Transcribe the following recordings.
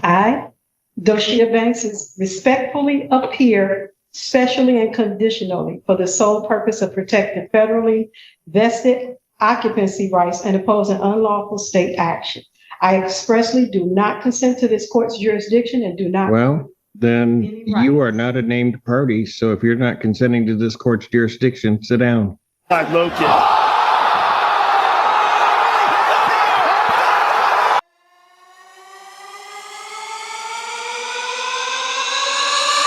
I, Doshia Banks, respectfully appear specially and conditionally for the sole purpose of protecting federally vested occupancy rights and opposing unlawful state action. I expressly do not consent to this court's jurisdiction and do not. Well, then you are not a named party. So if you're not consenting to this court's jurisdiction, sit down.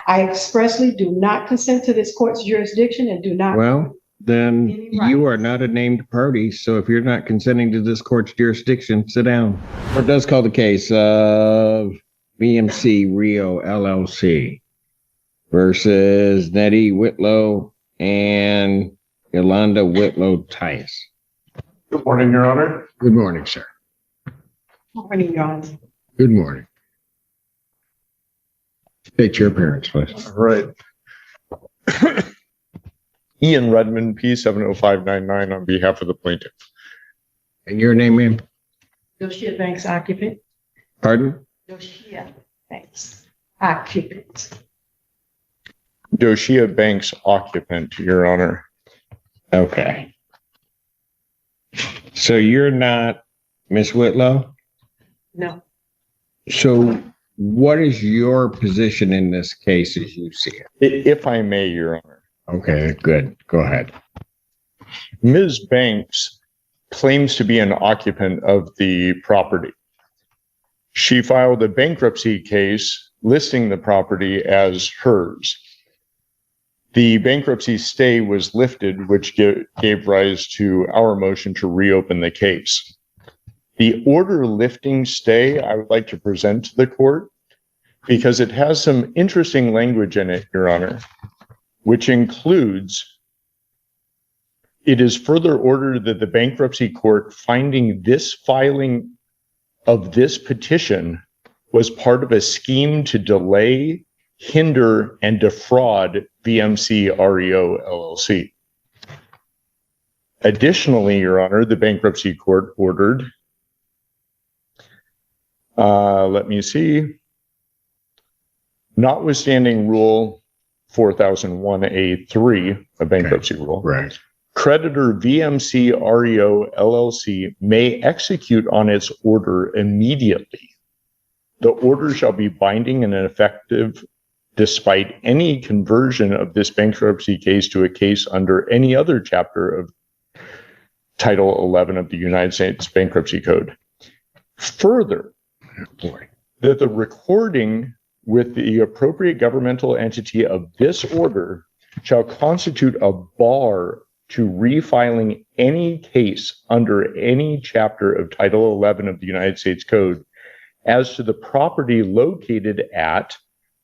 I expressly do not consent to this court's jurisdiction and do not. Well, then you are not a named party. So if you're not consenting to this court's jurisdiction, sit down. Court does call the case of BMC Rio LLC versus Nettie Whitlow and Yolanda Whitlow Tice. Good morning, Your Honor. Good morning, sir. Good morning, Your Honor. Good morning. State your appearance, please. All right. Ian Redmond, P70599, on behalf of the plaintiff. And your name, ma'am? Doshia Banks, occupant. Pardon? Doshia Banks, occupant. Doshia Banks, occupant, Your Honor. Okay. So you're not Miss Whitlow? No. So what is your position in this case as you see it? If I may, Your Honor. Okay, good. Go ahead. Ms. Banks claims to be an occupant of the property. She filed a bankruptcy case listing the property as hers. The bankruptcy stay was lifted, which gave rise to our motion to reopen the case. The order lifting stay I would like to present to the court because it has some interesting language in it, Your Honor, which includes, it is further ordered that the bankruptcy court finding this filing of this petition was part of a scheme to delay, hinder, and defraud BMC REO LLC. Additionally, Your Honor, the bankruptcy court ordered, notwithstanding Rule 4001A3, a bankruptcy rule, Right. creditor VMC REO LLC may execute on its order immediately. The order shall be binding and effective despite any conversion of this bankruptcy case to a case under any other chapter of Title 11 of the United States Bankruptcy Code. Further, that the recording with the appropriate governmental entity of this order shall constitute a bar to refiling any case under any chapter of Title 11 of the United States Code as to the property located at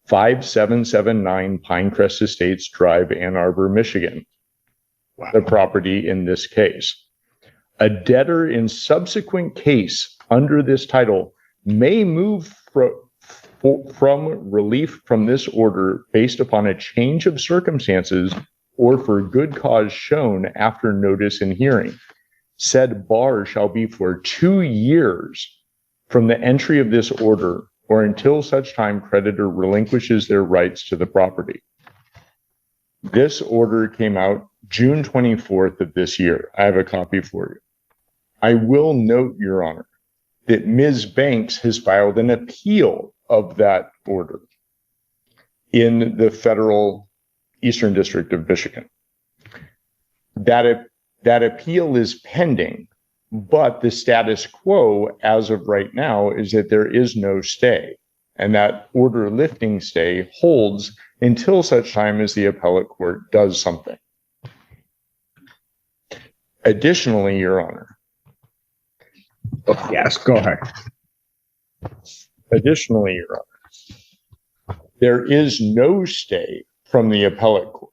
5779 Pinecrest Estates Drive, Ann Arbor, Michigan. Wow. The property in this case. A debtor in subsequent case under this title may move from relief from this order based upon a change of circumstances or for good cause shown after notice and hearing. Said bar shall be for 2 years from the entry of this order or until such time creditor relinquishes their rights to the property. This order came out June 24th of this year. I have a copy for you. I will note, Your Honor, that Ms. Banks has filed an appeal of that order in the federal Eastern District of Michigan. That appeal is pending, but the status quo as of right now is that there is no stay, and that order lifting stay holds until such time as the appellate court does something. Additionally, Your Honor. Yes, go ahead. Additionally, Your Honor, there is no stay from the appellate court.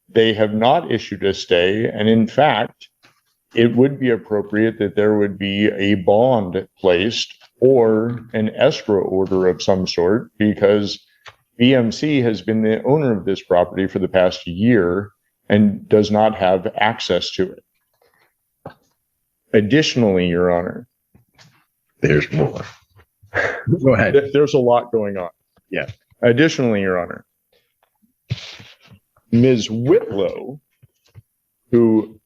They have not issued a stay, and in fact, it would be appropriate that there would be a bond placed or an escrow order of some sort, because BMC has been the owner of this property for the past year and does not have access to it. Additionally, Your Honor, there's more. Go ahead. There's a lot going on. Yeah. Additionally, Your Honor, Ms. Whitlow, who,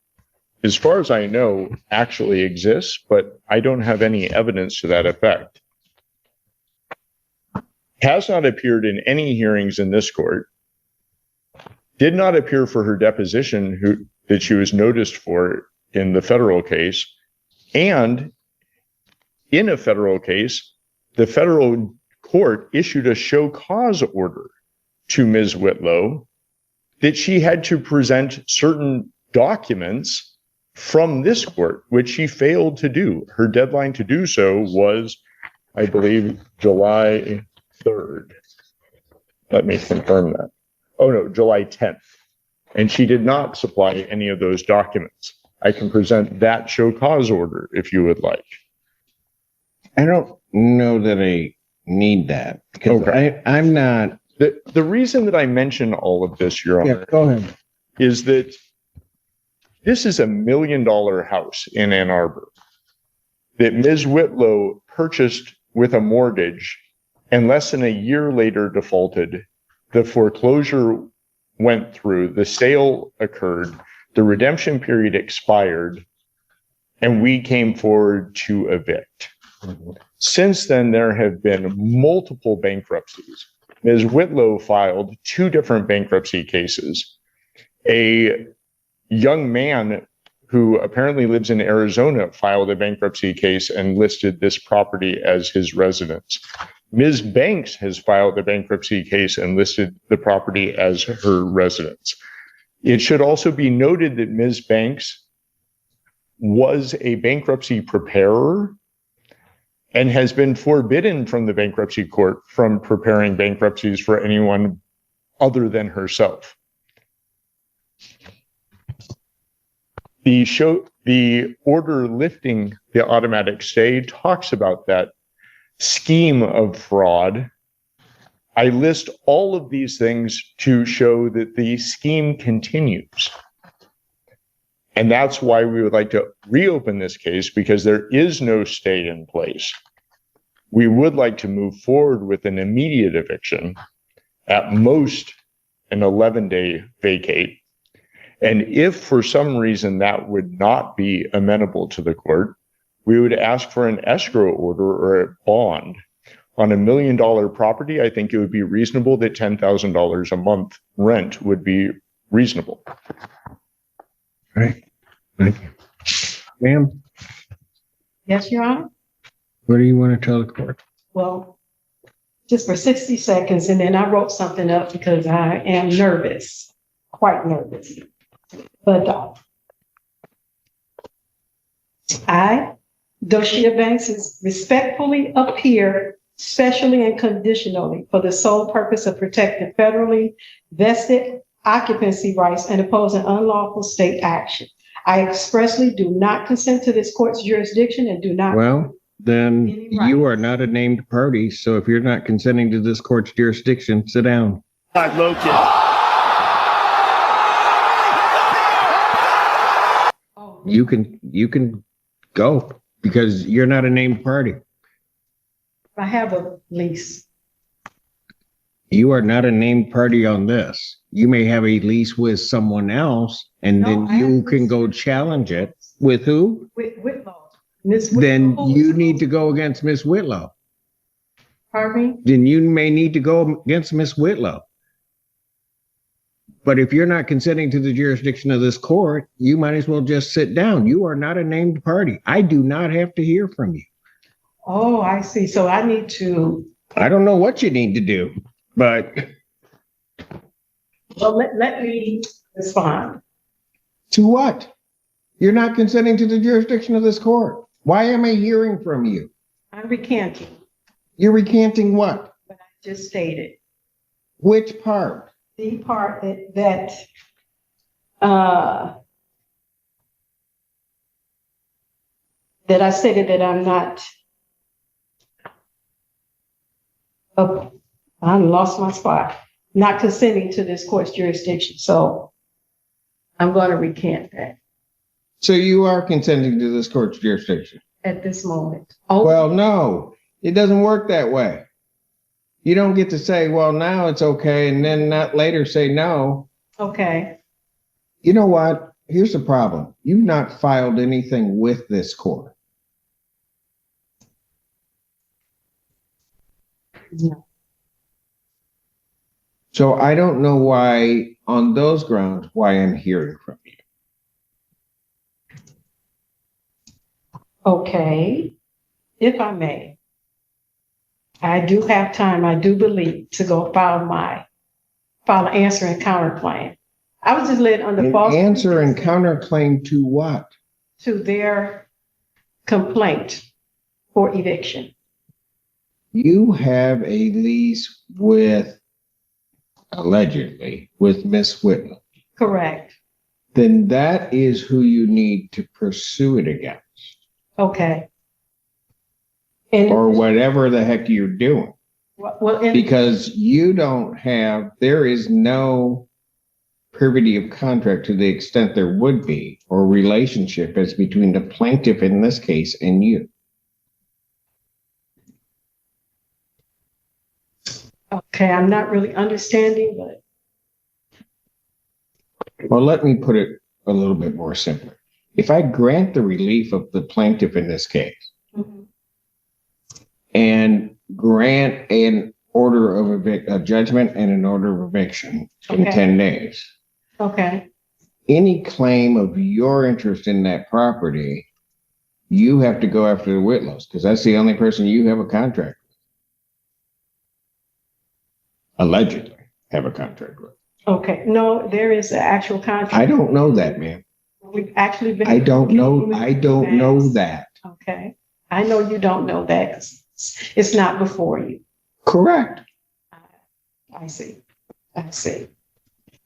as far as I know, actually exists, but I don't have any evidence to that effect, has not appeared in any hearings in this court, did not appear for her deposition that she was noticed for in the federal case, and in a federal case, the federal court issued a show cause order to Ms. Whitlow that she had to present certain documents from this court, which she failed to do. Her deadline to do so was, I believe, July 3rd. Let me confirm that. Oh no, July 10th. And she did not supply any of those documents. I can present that show cause order if you would like. I don't know that I need that because Okay. I'm not. The reason that I mention all of this, Your Honor, Yeah, go ahead. is that this is $1 million house in Ann Arbor that Ms. Whitlow purchased with a mortgage and less than a year later defaulted. The foreclosure went through, the sale occurred, the redemption period expired, and we came forward to evict. Since then, there have been multiple bankruptcies. Ms. Whitlow filed 2 different bankruptcy cases. A young man who apparently lives in Arizona filed a bankruptcy case and listed this property as his residence. Ms. Banks has filed a bankruptcy case and listed the property as her residence. It should also be noted that Ms. Banks was a bankruptcy preparer and has been forbidden from the bankruptcy court from preparing bankruptcies for anyone other than herself. The order lifting the automatic stay talks about that scheme of fraud. I list all of these things to show that the scheme continues. And that's why we would like to reopen this case, because there is no stay in place. We would like to move forward with an immediate eviction, at most an 11-day vacate. And if for some reason that would not be amenable to the court, we would ask for an escrow order or a bond. On $1 million property, I think it would be reasonable that $10,000 a month rent would be reasonable. Right. Thank you. Ma'am, Yes, Your Honor? what do you want to tell the court? Well, just for 60 seconds, and then I wrote something up because I am nervous, quite nervous. But I, Doshia Banks, is respectfully appear specially and conditionally for the sole purpose of protecting federally vested occupancy rights and opposing unlawful state action. I expressly do not consent to this court's jurisdiction and do not. Well, then Any rights. you are not a named party. So if you're not consenting to this court's jurisdiction, sit down. You can go because you're not a named party. I have a lease. You are not a named party on this. You may have a lease with someone else, and No, then I you have can lease. go challenge it with who? With Whitlow. Miss Whitlow. Then you need to go against Miss Whitlow. Pardon me? Then you may need to go against Miss Whitlow. But if you're not consenting to the jurisdiction of this court, you might as well just sit down. You are not a named party. I do not have to hear from you. Oh, I see. So I need to, I don't know what you need to do, but well, let me respond. to what? You're not consenting to the jurisdiction of this court. Why am I hearing from you? I'm recanting You're recanting what? what I just stated. Which part? The part that I stated that I'm not, I lost my spot, not consenting to this court's jurisdiction. So I'm going to recant that So you are consenting to this court's jurisdiction? at this moment. Oh, Well, no. It doesn't work that way. You don't get to say, well, now it's okay, and then not later say no. Okay. You know what? Here's the problem. You've not filed anything with this court. No. So I don't know why, on those grounds, why I'm hearing from you. Okay. If I may, I do have time, I do believe, to go file an answer and counterclaim. I was just led under false Answer and counterclaim to what? to their complaint for eviction. You have a lease with, allegedly, with Miss Whitman. Correct. Then that is who you need to pursue it against. Okay. And Or whatever the heck you're doing. well, Because you don't have, there is no privity of contract to the extent there would be, or relationship as between the plaintiff in this case and you. okay, I'm not really understanding, but Well, let me put it a little bit more simply. If I grant the relief of the plaintiff in this case and grant an order of a judgment and an order of eviction in Okay. 10 days, okay, any claim of your interest in that property, you have to go after the Whitlows because that's the only person you have a contract with. Allegedly have a contract with. okay. No, there is an actual contract. I don't know that, ma'am. We've actually been. I don't know that. Okay. I know you don't know that 'cause it's not before you. Correct. I see. I see.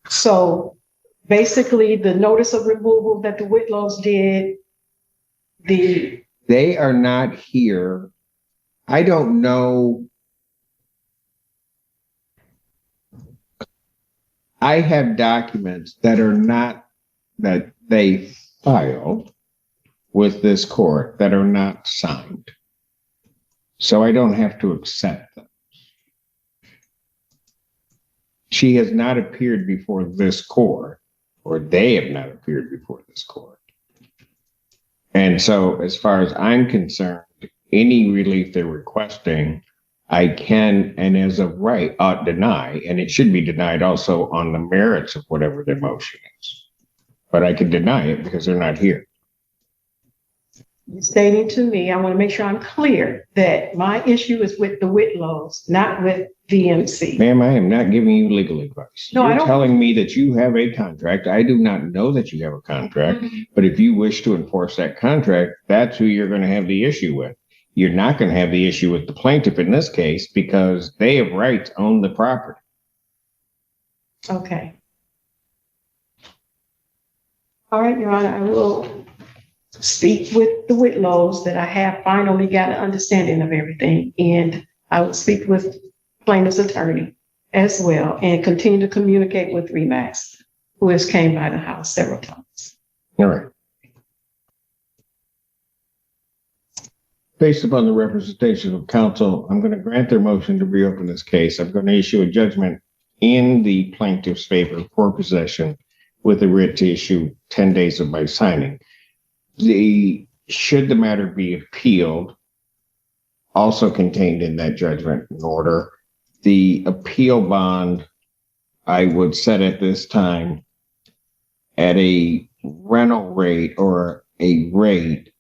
So basically the notice of removal that the Whitlows did, They are not here. I don't know. I have documents that are not, that they filed with this court that are not signed. So I don't have to accept them. She has not appeared before this court, or they have not appeared before this court. And so as far as I'm concerned, any relief they're requesting, I can, and as of right, ought deny, and it should be denied also on the merits of whatever their motion is. But I can deny it because they're not here. you're stating to me, I want to make sure I'm clear that my issue is with the Whitlows, not with VMC. Ma'am, I am not giving you legal advice. No, I You're don't- telling me that you have a contract. I do not know that you have a contract, Mhm. but if you wish to enforce that contract, that's who you're going to have the issue with. You're not going to have the issue with the plaintiff in this case because they have right to own the property. Okay. All right, Your Honor, I will speak with the Whitlows that I have finally got an understanding of everything. And I will speak with plaintiff's attorney as well and continue to communicate with Remax, who has came by the house several times. All right. Based upon the representation of counsel, I'm going to grant their motion to reopen this case. I'm going to issue a judgment in the plaintiff's favor for possession with a writ to issue 10 days of my signing. Should the matter be appealed, also contained in that judgment and order, the appeal bond I would set at this time at a rental rate or a rate,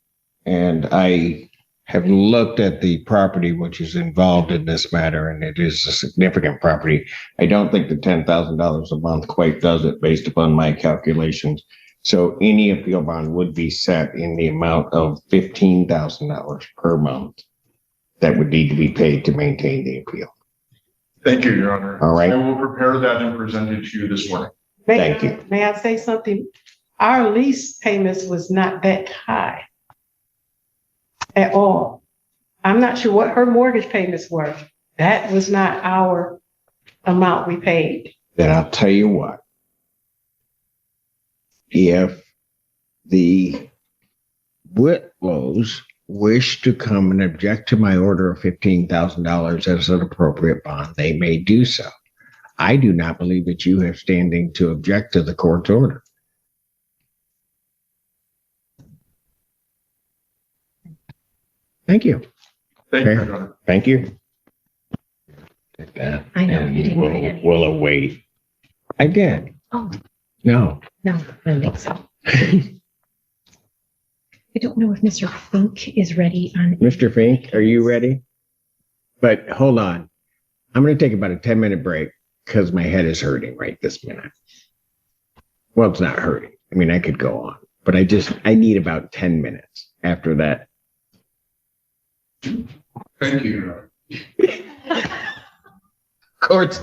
and I have looked at the property which is involved in this matter, and it is a significant property. I don't think the $10,000 a month quite does it based upon my calculations. So any appeal bond would be set in the amount of $15,000 per month that would need to be paid to maintain the appeal. Thank you, Your Honor. All right. I will prepare that and present it to you this morning. Thank you. May I say something? Our lease payments was not that high at all. I'm not sure what her mortgage payments were. That was not our amount we paid. Then I'll tell you what. If the Whitlows wish to come and object to my order of $15,000 as an appropriate bond, they may do so. I do not believe that you have standing to object to the court's order. Thank you. Thank you, Your Honor. Thank you. Take that. I know, and you didn't write it. we'll await. I did. Oh, No. no, I don't think so. I don't know if Mr. Fink is ready on. Mr. Fink, are you ready? But hold on. I'm going to take about a 10-minute break because my head is hurting right this minute. Well, it's not hurting. I mean, I could go on, but I need about 10 minutes after that. Thank you, Your Honor. Court's